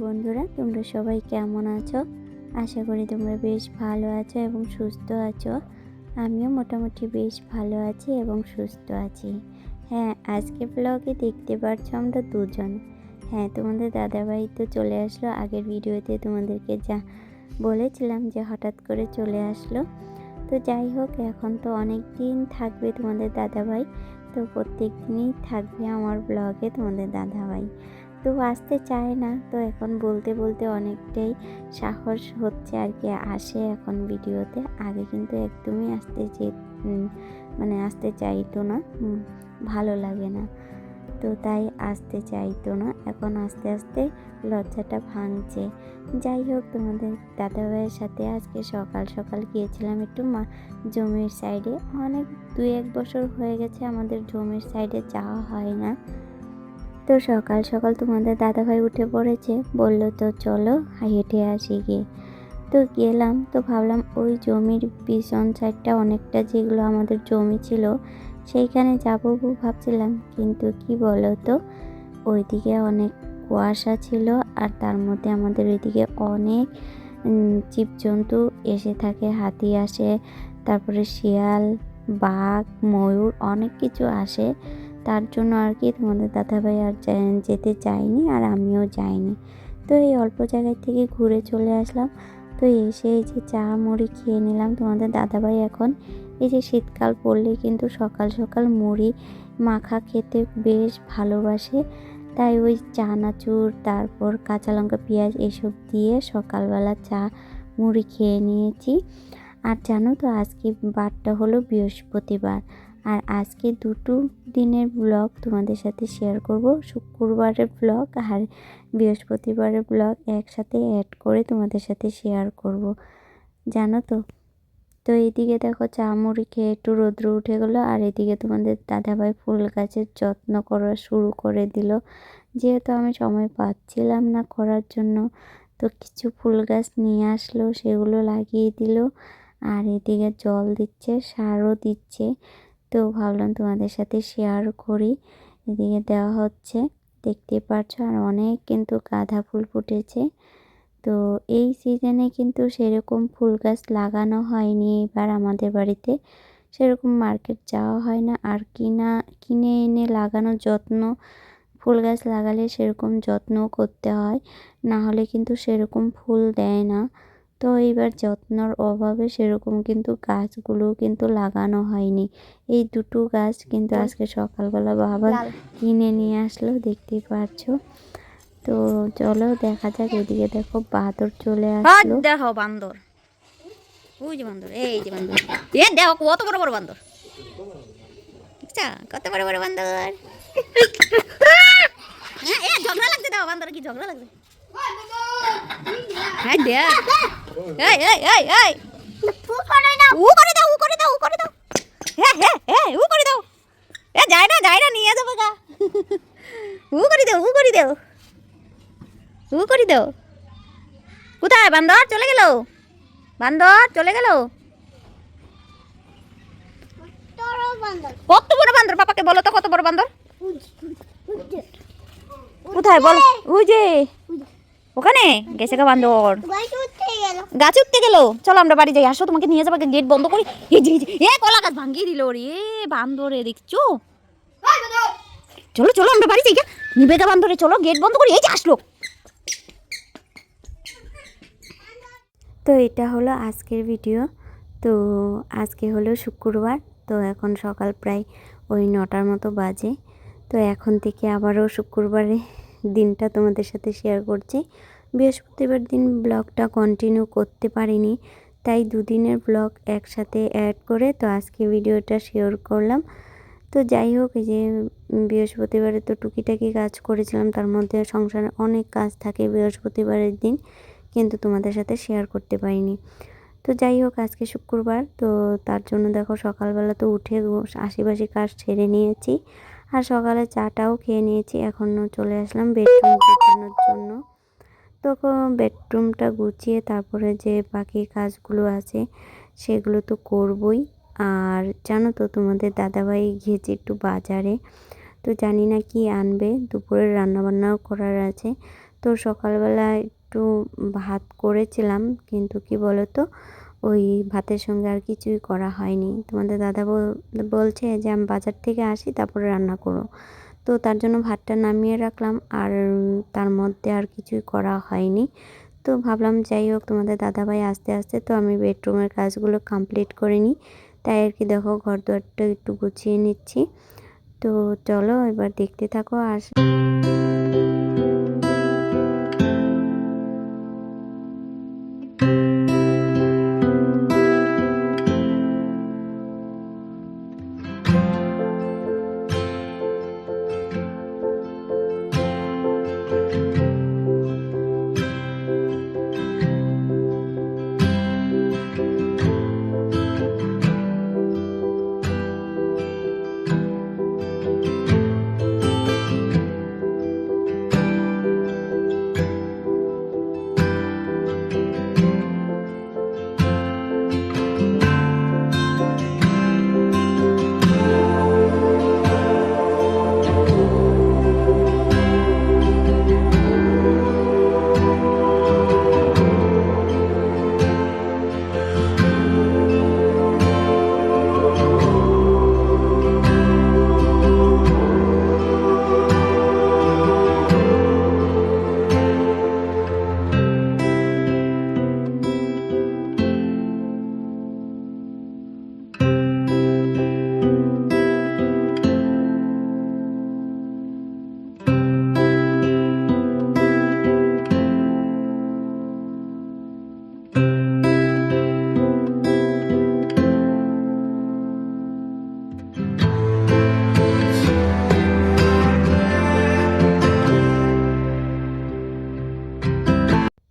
বন্ধুরা, তোমরা সবাই কেমন আছো? আশা করি তোমরা বেশ ভালো আছো এবং সুস্থ আছো। আমিও মোটামুটি বেশ ভালো আছি এবং সুস্থ আছি। হ্যাঁ, আজকে ব্লগে দেখতে পাচ্ছ আমরা দুজন। হ্যাঁ, তোমাদের দাদাভাই তো চলে আসলো। আগের ভিডিওতে তোমাদেরকে যা বলেছিলাম যে হঠাৎ করে চলে আসলো। তো যাই হোক, এখন তো অনেক দিন থাকবে তোমাদের দাদাভাই। তো প্রত্যেক দিনই থাকবে আমার ব্লগে তোমাদের দাদাভাই। তো আসতে চায় না, তো এখন বলতে বলতে অনেকটাই সাহস হচ্ছে আর কি, আসে এখন ভিডিওতে। আগে কিন্তু একদমই আসতে চাইতো না, ভালো লাগে না, তো তাই আসতে চাইতো না। এখন আস্তে আস্তে লজ্জাটা ভাঙছে। যাই হোক, তোমাদের দাদাভাইয়ের সাথে আজকে সকাল সকাল গিয়েছিলাম একটু জমির সাইডে। অনেক 2-1 বছর হয়ে গেছে আমাদের জমির সাইডে যাওয়া হয় না। তো সকাল সকাল তোমাদের দাদাভাই উঠে পড়েছে, বলল তো চলো হেঁটে আসি গিয়ে। তো গেলাম, তো ভাবলাম ওই জমির পিছন সাইডটা অনেকটা যেগুলো আমাদের জমি ছিল সেইখানে যাবো ভাবছিলাম, কিন্তু কি বলো তো, ওইদিকে অনেক কুয়াশা ছিল আর তার মধ্যে আমাদের ওইদিকে অনেক জীবজন্তু এসে থাকে। হাতি আসে, তারপরে শিয়াল, বাঘ, ময়ূর, অনেক কিছু আসে। তার জন্য আর কি তোমাদের দাদাভাই আর যেতে চায়নি আর আমিও যাইনি। তো এই অল্প জায়গায় থেকে ঘুরে চলে আসলাম। তো এসে এই যে চা মুড়ি খেয়ে নিলাম। তোমাদের দাদাভাই এখন এই যে শীতকাল পড়লেই কিন্তু সকাল সকাল মুড়ি মাখা খেতে বেশ ভালোবাসে। তাই ওই চানাচুর, তারপর কাঁচা লঙ্কা, পেঁয়াজ এসব দিয়ে সকালবেলা চা মুড়ি খেয়ে নিয়েছি। আর জানো তো, আজকে বারটা হলো বৃহস্পতিবার। আর আজকে দুটো দিনের ব্লগ তোমাদের সাথে শেয়ার করব। শুক্রবারের ব্লগ আর বৃহস্পতিবারের ব্লগ একসাথে অ্যাড করে তোমাদের সাথে শেয়ার করব, জানো তো। তো এইদিকে দেখো চা মুড়ি খেয়ে একটু রৌদ্র উঠে গেলো, আর এদিকে তোমাদের দাদাভাই ফুল গাছের যত্ন করা শুরু করে দিল। যেহেতু আমি সময় পাচ্ছিলাম না করার জন্য, তো কিছু ফুল গাছ নিয়ে আসলো, সেগুলো লাগিয়ে দিল। আর এদিকে জল দিচ্ছে, সারও দিচ্ছে। তো ভাবলাম তোমাদের সাথে শেয়ার করি। এদিকে দেওয়া হচ্ছে, দেখতে পাচ্ছ। আর অনেক কিন্তু গাঁদা ফুল ফুটেছে। তো এই সিজনে কিন্তু সেরকম ফুল গাছ লাগানো হয়নি এবার আমাদের বাড়িতে। সেরকম মার্কেট যাওয়া হয় না, আর কিনে এনে লাগানো যত্ন, ফুল গাছ লাগালে সেরকম যত্ন করতে হয়, না হলে কিন্তু সেরকম ফুল দেয় না। তো এইবার যত্নর অভাবে সেরকম কিন্তু গাছগুলো কিন্তু লাগানো হয়নি। এই দুটো গাছ কিন্তু আজকে সকালবেলা বাবা কিনে নিয়ে আসলো, দেখতেই পাচ্ছ। তো চলো দেখা যাক। এদিকে দেখো বাঁদর চলে আসলো। দেখো বান্দর, ওই যে বান্দর, এই যে বান্দর, এ দেখো কত বড় বড় বান্দর, কত বড় বড় বান্দর। হ্যাঁ, এ ঝগড়া লাগছে, দাও বান্দর কি ঝগড়া লাগছে। হ্যাঁ দেখ, এই এই এই এই উ করে দাও, উ করে দাও, উ করে দাও, হ্যাঁ হ্যাঁ হ্যাঁ উ করে দাও। এ যায় না নিয়ে যাবো গা। উ করে দাও, উ করে দাও, উ করে দাও। কোথায় বান্দর চলে গেল, বান্দর চলে গেল। কত বড় বান্দর, পাপাকে বলো তো কত বড় বান্দর। কোথায় বল, ওই যে ওখানে গেছে গা বান্দর, গাছে উঠতে গেল। চলো আমরা বাড়ি যাই, আসো তোমাকে নিয়ে যাবো, গেট বন্ধ করি। এ কলা গাছ ভাঙিয়ে দিল রে বান্দরে, দেখছো। চলো চলো আমরা বাড়ি যাই, নিবে গা বান্দরে, চলো গেট বন্ধ করি। এই যে আসলো। তো এটা হলো আজকের ভিডিও। তো আজকে হলো শুক্রবার। তো এখন সকাল প্রায় ওই 9টার মতো বাজে। তো এখন থেকে আবারও শুক্রবারে দিনটা তোমাদের সাথে শেয়ার করছি। বৃহস্পতিবার দিন ব্লগটা কন্টিনিউ করতে পারিনি, তাই দুদিনের ব্লগ একসাথে অ্যাড করে তো আজকে ভিডিওটা শেয়ার করলাম। তো যাই হোক, এই যে বৃহস্পতিবারে তো টুকিটাকি কাজ করেছিলাম, তার মধ্যে সংসারে অনেক কাজ থাকে বৃহস্পতিবারের দিন, কিন্তু তোমাদের সাথে শেয়ার করতে পারিনি। তো যাই হোক, আজকে শুক্রবার, তো তার জন্য দেখো সকালবেলা তো উঠে আশিপাশি কাজ সেরে নিয়েছি, আর সকালে চাটাও খেয়ে নিয়েছি। এখন চলে আসলাম বেডরুম গোছানোর জন্য। তো বেডরুমটা গুছিয়ে তারপরে যে বাকি কাজগুলো আছে সেগুলো তো করবই। আর জানো তো, তোমাদের দাদাভাই গিয়েছে একটু বাজারে, তো জানি না কি আনবে, দুপুরের রান্নাবান্নাও করার আছে। তো তো সকালবেলা একটু ভাত করেছিলাম, কিন্তু কি বলো তো, ওই ভাতের সঙ্গে আর কিছুই করা হয়নি। তোমাদের দাদা বলছে যে আমি বাজার থেকে আসি তারপরে রান্না করো, তো তার জন্য ভাতটা নামিয়ে রাখলাম, আর তার মধ্যে আর কিছুই করা হয়নি। তো ভাবলাম যাই হোক, তোমাদের দাদাভাই আস্তে আস্তে তো আমি বেডরুমের কাজগুলো কমপ্লিট করে নিই, তাই আর কি দেখো ঘর দুয়ারটা একটু গুছিয়ে নিচ্ছি। তো চলো এবার দেখতে থাকো। আর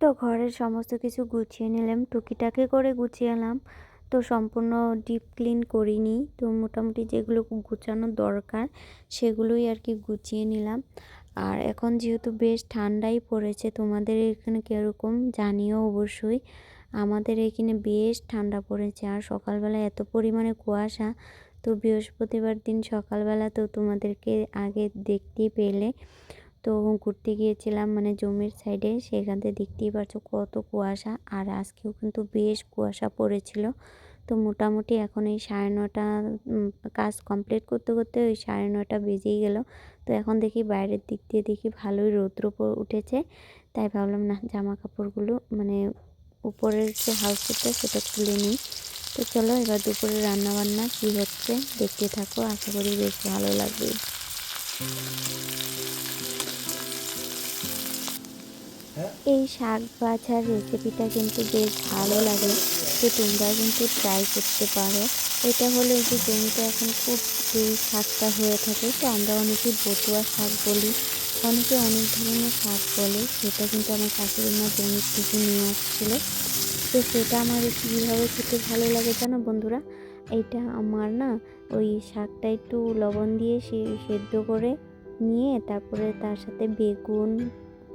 তো ঘরের সমস্ত কিছু গুছিয়ে নিলাম, টুকিটাকি করে গুছিয়ে এলাম। তো সম্পূর্ণ ডিপ ক্লিন করিনি, তো মোটামুটি যেগুলো গুছানোর দরকার সেগুলোই আর কি গুছিয়ে নিলাম। আর এখন যেহেতু বেশ ঠান্ডাই পড়েছে, তোমাদের এখানে কীরকম জানিও অবশ্যই। আমাদের এখানে বেশ ঠান্ডা পড়েছে, আর সকালবেলা এত পরিমাণে কুয়াশা। তো বৃহস্পতিবার দিন সকালবেলা তো তোমাদেরকে আগে দেখতেই পেলে, তো ঘুরতে গিয়েছিলাম মানে জমির সাইডে, সেখান থেকে দেখতেই পাচ্ছ কত কুয়াশা। আর আজকেও কিন্তু বেশ কুয়াশা পড়েছিল। তো মোটামুটি এখন এই 9:30 কাজ কমপ্লিট করতে করতে ওই 9:30 বেজেই গেল। তো এখন দেখি বাইরের দিক দিয়ে দেখি ভালোই রৌদ্র উঠেছে, তাই ভাবলাম না জামা কাপড়গুলো মানে উপরের যে হাউসটা সেটা খুলে নিই। তো চলো এবার দুপুরে রান্নাবান্না কী হচ্ছে দেখতে থাকো, আশা করি বেশ ভালো লাগবে। এই শাক ভাজার রেসিপিটা কিন্তু বেশ ভালো লাগে, তো তোমরা কিন্তু ট্রাই করতে পারো। এটা হলো এই যে জমিতে এখন খুব এই শাকটা হয়ে থাকে, তো আমরা অনেকেই বটুয়া শাক বলি, অনেকে অনেক ধরনের শাক বলে। সেটা কিন্তু আমার শাশুড়ি মা জমির থেকে নিয়ে আসছিলো। তো সেটা আমার কীভাবে খেতে ভালো লাগে জানো বন্ধুরা, এইটা আমার না ওই শাকটা একটু লবণ দিয়ে সেদ্ধ করে নিয়ে তারপরে তার সাথে বেগুন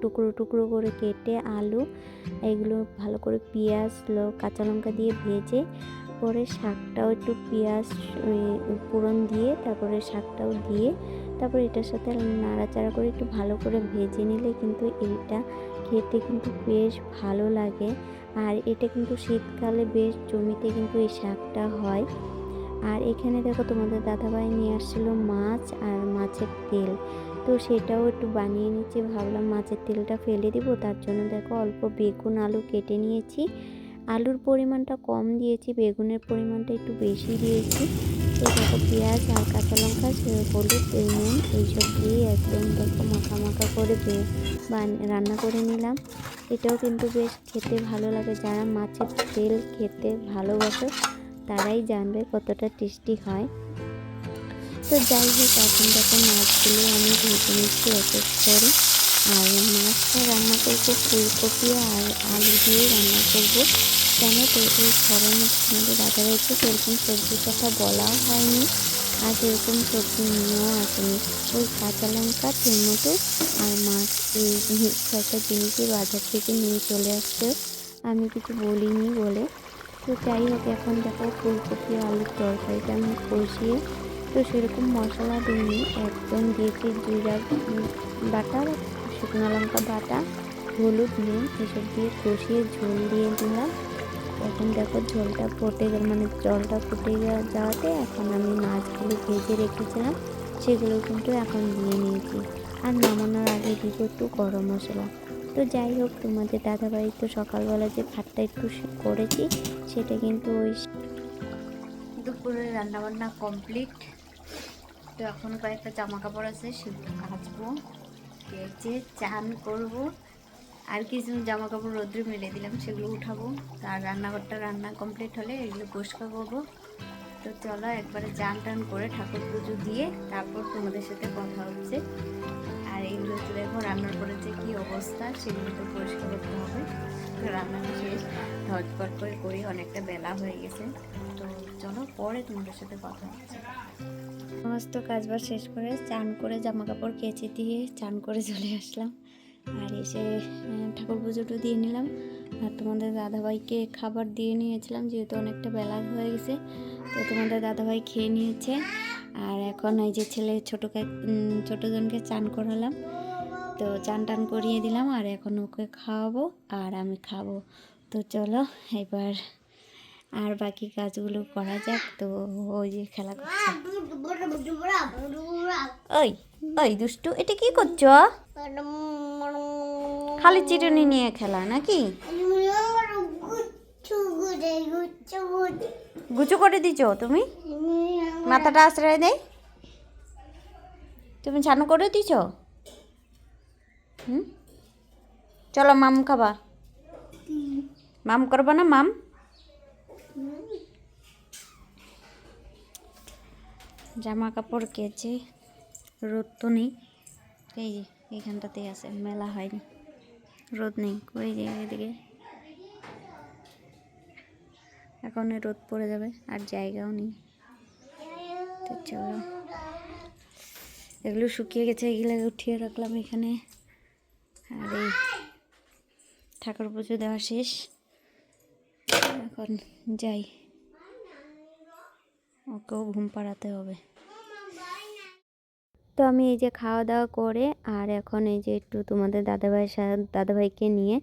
টুকরো টুকরো করে কেটে, আলু, এগুলো ভালো করে পেঁয়াজ কাঁচা লঙ্কা দিয়ে ভেজে পরে শাকটাও একটু পেঁয়াজ ফোড়ন দিয়ে তারপরে শাকটাও দিয়ে তারপরে এটার সাথে নাড়াচাড়া করে একটু ভালো করে ভেজে নিলে কিন্তু এইটা খেতে কিন্তু বেশ ভালো লাগে। আর এটা কিন্তু শীতকালে বেশ জমিতে কিন্তু এই শাকটা হয়। আর এখানে দেখো তোমাদের দাদাভাই নিয়ে আসছিল মাছ আর মাছের তেল, তো সেটাও একটু বানিয়ে নিচ্ছি। ভাবলাম মাছের তেলটা ফেলে দিব, তার জন্য দেখো অল্প বেগুন আলু কেটে নিয়েছি। আলুর পরিমাণটা কম দিয়েছি, বেগুনের পরিমাণটা একটু বেশি দিয়েছি। তো দেখো পেঁয়াজ আর কাঁচা লঙ্কা হলুদ নুন এইসব দিয়ে একদম দেখো মাখা মাখা করে রান্না করে নিলাম। এটাও কিন্তু বেশ খেতে ভালো লাগে, যারা মাছের তেল খেতে ভালোবাসে তারাই জানবে কতটা টেস্টি হয়। তো যাই হোক, এখন দেখো মাছগুলো আমি ভেজে নিচ্ছি এক এক করে। আর মাছটা রান্না করবো ফুলকপি আর আলু দিয়ে রান্না করব। কেন তো এই ঘরের মধ্যে আমাদের দাদা রয়েছে, সেরকম সবজির কথা বলাও হয়নি আর সেরকম সবজি নিয়েও আসেনি। ওই কাঁচা লঙ্কা টমেটো আর মাছ এই একটা জিনিসই বাজার থেকে নিয়ে চলে আসছে, আমি কিছু বলিনি বলে। তো যাই হোক, এখন দেখো ফুলকপি আলুর তরকারিটা আমি কষিয়ে, তো সেরকম মশলা দিইনি, একদম দিয়েছি জিরা বাটা, শুকনো লঙ্কা বাটা হলুদ নুন এসব দিয়ে কষিয়ে ঝোল দিয়ে দিলাম। এখন দেখো ঝোলটা ফুটে গেল, মানে জলটা ফুটে যাওয়াতে এখন আমি মাছগুলো ভেজে রেখেছিলাম সেগুলো কিন্তু এখন দিয়ে নিয়েছি। আর নামানোর আগে দিব একটু গরম মশলা। তো যাই হোক, তোমাদের দাদাভাই তো সকালবেলা যে ভাতটা একটু করেছি সেটা কিন্তু ওই দুপুরে রান্নাবান্না কমপ্লিট। তো এখন কয়েকটা জামা কাপড় আছে সেগুলো কাচবো, কেচে চান করব। আর কিছু জামা কাপড় রোদ্রে মেলে দিলাম সেগুলো উঠাবো। আর রান্নাঘরটা রান্না কমপ্লিট হলে এগুলো পরিষ্কার করবো। তো চলো একবারে চান টান করে ঠাকুর পুজো দিয়ে তারপর তোমাদের সাথে কথা হচ্ছে। আর এইগুলো তো দেখো রান্নার পরে যে কী অবস্থা, সেগুলো তো পরিষ্কার করতে হবে। তো রান্নাটা শেষ ঝটপট করে করি, অনেকটা বেলা হয়ে গেছে। তো চলো পরে তোমাদের সাথে কথা হচ্ছে। সমস্ত কাজবাজ শেষ করে চান করে জামা কাপড় কেচে দিয়ে চান করে চলে আসলাম। আর এসে ঠাকুর পুজোটা দিয়ে নিলাম। আর তোমাদের দাদাভাইকে খাবার দিয়ে নিয়েছিলাম যেহেতু অনেকটা বেলা হয়ে গেছে। তো তোমাদের দাদাভাই খেয়ে নিয়েছে। আর এখন এই যে ছেলে ছোটোজনকে চান করালাম। তো চান টান করিয়ে দিলাম আর এখন ওকে খাওয়াবো আর আমি খাবো। তো চলো এবার আর বাকি কাজগুলো করা যাক। তো ওই যে খেলা করছে। ওই ওই দুষ্টু, এটা কি করছো? খালি চিরুনি নিয়ে খেলা নাকি? গুচু করে দিছো তুমি? মাথাটা আশ্রয় দেয়, তুমি ছানু করে দিছো? চলো মাম খাবা। মাম করবা না মাম? জামা কাপড় কেচে রোদ তো নেই, এই যে এইখানটাতেই আছে, মেলা হয়নি, রোদ নেই। ওই যে এদিকে এখন রোদ পড়ে যাবে আর জায়গাও নেই। তো চলো এগুলো শুকিয়ে গেছে, এগুলো উঠিয়ে রাখলাম এখানে। আর এই ঠাকুর পুজো দেওয়া শেষ, এখন যাই, ওকেও ঘুম পাড়াতে হবে। তো আমি এই যে খাওয়া দাওয়া করে আর এখন এই যে একটু তোমাদের দাদাভাইকে নিয়ে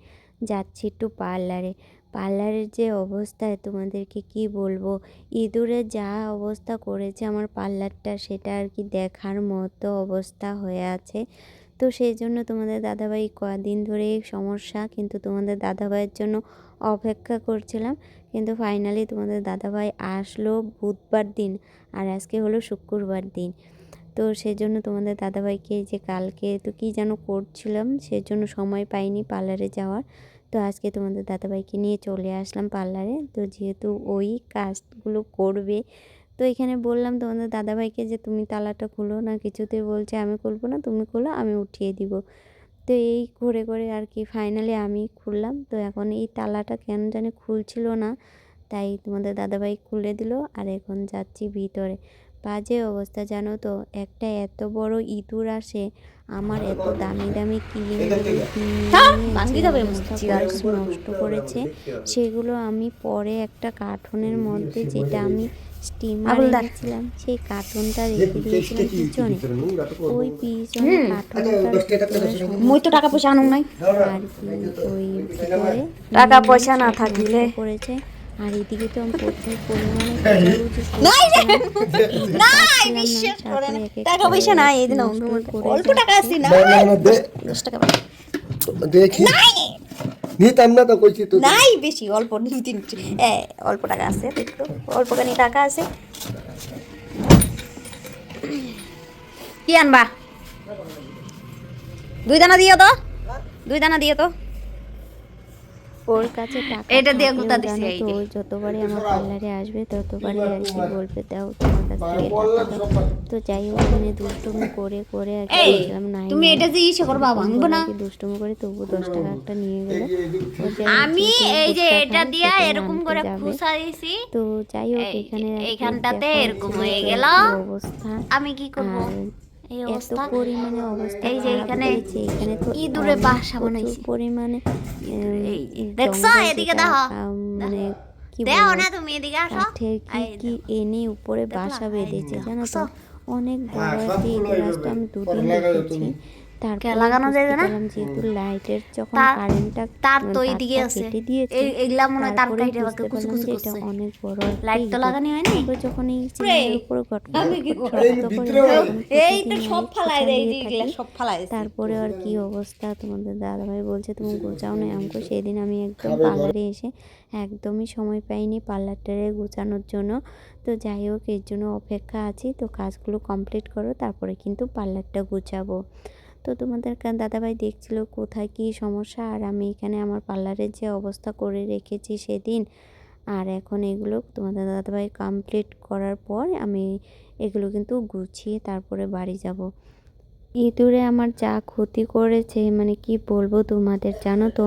যাচ্ছি একটু পার্লারে। পার্লারের যে অবস্থায় তোমাদেরকে কি বলবো, ইঁদুরে যা অবস্থা করেছে আমার পার্লারটা, সেটা আর কি দেখার মতো অবস্থা হয়ে আছে। তো সেই জন্য তোমাদের দাদাভাই কদিন ধরে সমস্যা, কিন্তু তোমাদের দাদাভাইয়ের জন্য অপেক্ষা করছিলাম। কিন্তু ফাইনালি তোমাদের দাদাভাই আসলো বুধবার দিন আর আজকে হলো শুক্রবার দিন। তো সেই জন্য তোমাদের দাদাভাইকে যে কালকে তো কী যেন করছিলাম সেজন্য সময় পাইনি পার্লারে যাওয়ার। তো আজকে তোমাদের দাদাভাইকে নিয়ে চলে আসলাম পার্লারে। তো যেহেতু ওই কাজগুলো করবে, তো এখানে বললাম তোমাদের দাদাভাইকে যে তুমি তালাটা খুলো না, কিছুতেই বলছে আমি খুলবো না, তুমি খোলো আমি উঠিয়ে দিব। তো এই করে করে আর কি ফাইনালি আমি খুললাম। তো এখন এই তালাটা কেন জানি খুলছিল না, তাই তোমাদের দাদাভাই খুলে দিল। আর এখন যাচ্ছি ভিতরে। বাজে অবস্থা জানো তো, একটা এত বড় ইঁদুর আসে, আমার এত দামি দামি নষ্ট করেছে। সেগুলো আমি পরে একটা কার্টুনের মধ্যে, যেটা আমি স্টিমারে দিয়েছিলাম, সেই কার্টুনটা রেখে দিয়েছিলাম পিছনে। ওই পিছনে কার্টুনটা টাকা পয়সা আনো নাই আর কি ওই ভিতরে টাকা পয়সা না থাকলে করেছে। আর এদিকে তো আমি প্রচুর পরিমাণে টাকা পয়সা নাই, এই দিন অল্প টাকা আছে না, 10 টাকা দেখি নিতাম না তো কইছি তো নাই, বেশি অল্প 2-3 অল্প টাকা আছে, একটু অল্প খানি টাকা আছে। কি আনবা? 2 দানা দিও তো, 2 দানা দিও তো। ওর কাছে টাকা এটা দিয়ে থাকলেও গুতা দিছে, জানো এই তো, যে। ও যতবারই আমার পার্লারে আসবে ততবারই আর কি বলবে দাও তোমার কাছ থেকে টাকা দাও। তো যাই হোক মানে দুষ্টুমি করে করে আর কি বললাম নাই তুমি এটা যে ইসে করবা, ভাঙবো না। দুষ্টুমি করে তবু 10 টাকা একটা নিয়ে গেল। আমি এই যে এটা দিয়া এরকম করে খুসাইছি, তো যাই হোক এখানে এইখানটাতে এরকম হয়ে গেল অবস্থা। আমি কি করব, এই এত অবস্থা। পরিমাণে অবস্থা এই যে খারাপ এখানে করেছে, এখানে তো ইঁদুরে বাসা প্রচুর বানাইছে। পরিমাণে দেখছো জঙ্গল এদিকে যেটা, দেখো, মানে কি দেখো বলবো, না তুমি এদিকে আসো। কাঠের কি এনে উপরে বাসা বেঁধেছে জানো তো। অনেক বড় একটা ইঁদুর আসতো, আমি 2 দিন দেখেছি। তারপরে লাগানো যায় বুঝতে না? পারলাম যেহেতু লাইটের যখন তার- কারেন্টটা তার তো এইদিকে আছে, কেটে দিয়েছে, এইগুলা মনে হয় তার তারপরেই কাইটে বুঝতে কুচু পারলাম কুচু যে এটা করছে। অনেক বড় একটা লাইট তো ইঁদুর। লাগানি হয়নি। তারপর যখন এই সিলিংয়ের উপরে আমি কি করব? এই ভিতরে ওই। এই তো সব ফালাই দেয়, এইগুলা সব ফালাই দিছে। তারপরে আর কি অবস্থা, তোমাদের দাদাভাই বলছে তুমি গোছাও না আমাকে। সেদিন আমি একদম খাবে ঘরে। পার্লারে এসে একদমই সময় পাইনি পার্লারটারে গোছানোর জন্য। তো যাই হোক, এর জন্য অপেক্ষা আছি। তো কাজগুলো কমপ্লিট করো, তারপরে কিন্তু পার্লারটা গুছাবো। তো তোমাদের দাদাভাই দেখছিল কোথায় কী সমস্যা, আর আমি এখানে আমার পার্লারের যে অবস্থা করে রেখেছি সেদিন। আর এখন এগুলো তোমাদের দাদাভাই কমপ্লিট করার পর আমি এগুলো কিন্তু গুছিয়ে তারপরে বাড়ি যাব। ইঁদুরে আমার যা ক্ষতি করেছে মানে কি বলবো তোমাদের, জানো তো,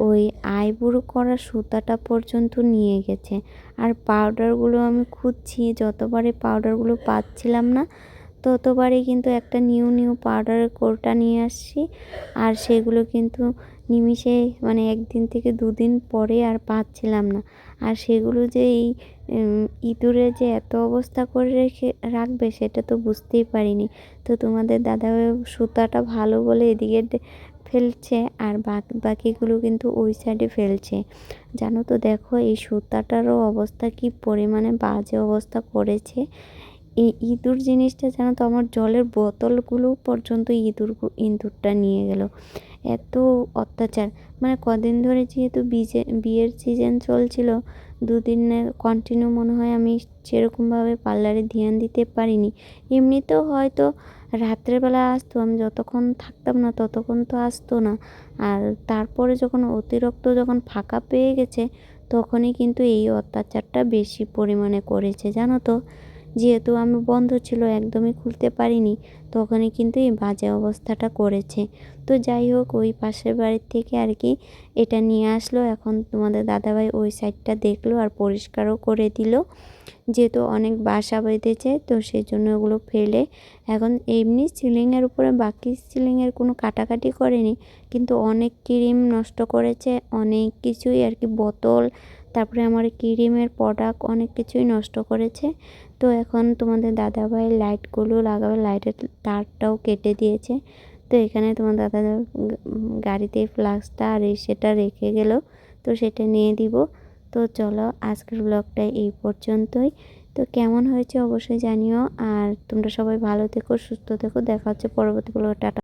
ওই আইবুড়ো করা সুতাটা পর্যন্ত নিয়ে গেছে। আর পাউডারগুলো আমি খুঁজছি, যতবারই পাউডারগুলো পাচ্ছিলাম না ততবারই কিন্তু একটা নিউ নিউ পাউডারের কৌটা নিয়ে আসছি। আর সেগুলো কিন্তু নিমিষে মানে একদিন থেকে দুদিন পরে আর পাচ্ছিলাম না। আর সেগুলো যে এই ইঁদুরে যে এত অবস্থা করে রাখবে সেটা তো বুঝতেই পারিনি। তো তোমাদের দাদা সুতাটা ভালো বলে এদিকে ফেলছে, আর বাকিগুলো কিন্তু ওই সাইডে ফেলছে। জানো তো, দেখো এই সুতাটারও অবস্থা কি পরিমাণে বাজে অবস্থা করেছে। এই ইঁদুর জিনিসটা, জানো তো, আমার জলের বোতলগুলো পর্যন্ত ইঁদুরটা নিয়ে গেল। এত অত্যাচার, মানে কদিন ধরে যেহেতু বিয়ের সিজন চলছিল, দুদিনের কন্টিনিউ মনে হয় আমি সেরকমভাবে পার্লারে ধ্যান দিতে পারিনি। এমনিতেও হয়তো রাত্রেবেলা আসতো, আমি যতক্ষণ থাকতাম না ততক্ষণ তো আসতো না। আর তারপরে যখন অতিরিক্ত যখন ফাঁকা পেয়ে গেছে তখনই কিন্তু এই অত্যাচারটা বেশি পরিমাণে করেছে, জানো তো। যেহেতু আমি বন্ধ ছিল, একদমই খুলতে পারিনি, তখনই কিন্তু এই বাজে অবস্থাটা করেছে। তো যাই হোক, ওই পাশের বাড়ির থেকে আর কি এটা নিয়ে আসলো। এখন তোমাদের দাদাভাই ওই সাইডটা দেখলো আর পরিষ্কারও করে দিল। যেহেতু অনেক বাসা বেঁধেছে তো সেই জন্য ওগুলো ফেলে এখন এমনি সিলিংয়ের উপরে, বাকি সিলিংয়ের কোনো কাটাকাটি করেনি, কিন্তু অনেক ক্রিম নষ্ট করেছে, অনেক কিছুই আর কি, বোতল, তারপরে আমার ক্রিমের প্রোডাক্ট অনেক কিছুই নষ্ট করেছে। তো এখন তোমাদের দাদাভাই লাইটগুলো লাগাবে, লাইটের তারটাও কেটে দিয়েছে। তো এখানে তোমার দাদা গাড়িতে ফ্লাক্সটা আর সেটা রেখে গেল, তো সেটা নিয়ে দিব। তো চলো, আজকের ব্লগটা এই পর্যন্তই। তো কেমন হয়েছে অবশ্যই জানিও, আর তোমরা সবাই ভালো থেকো, সুস্থ থেকো। দেখা হচ্ছে পরবর্তী ব্লগে। টাটা।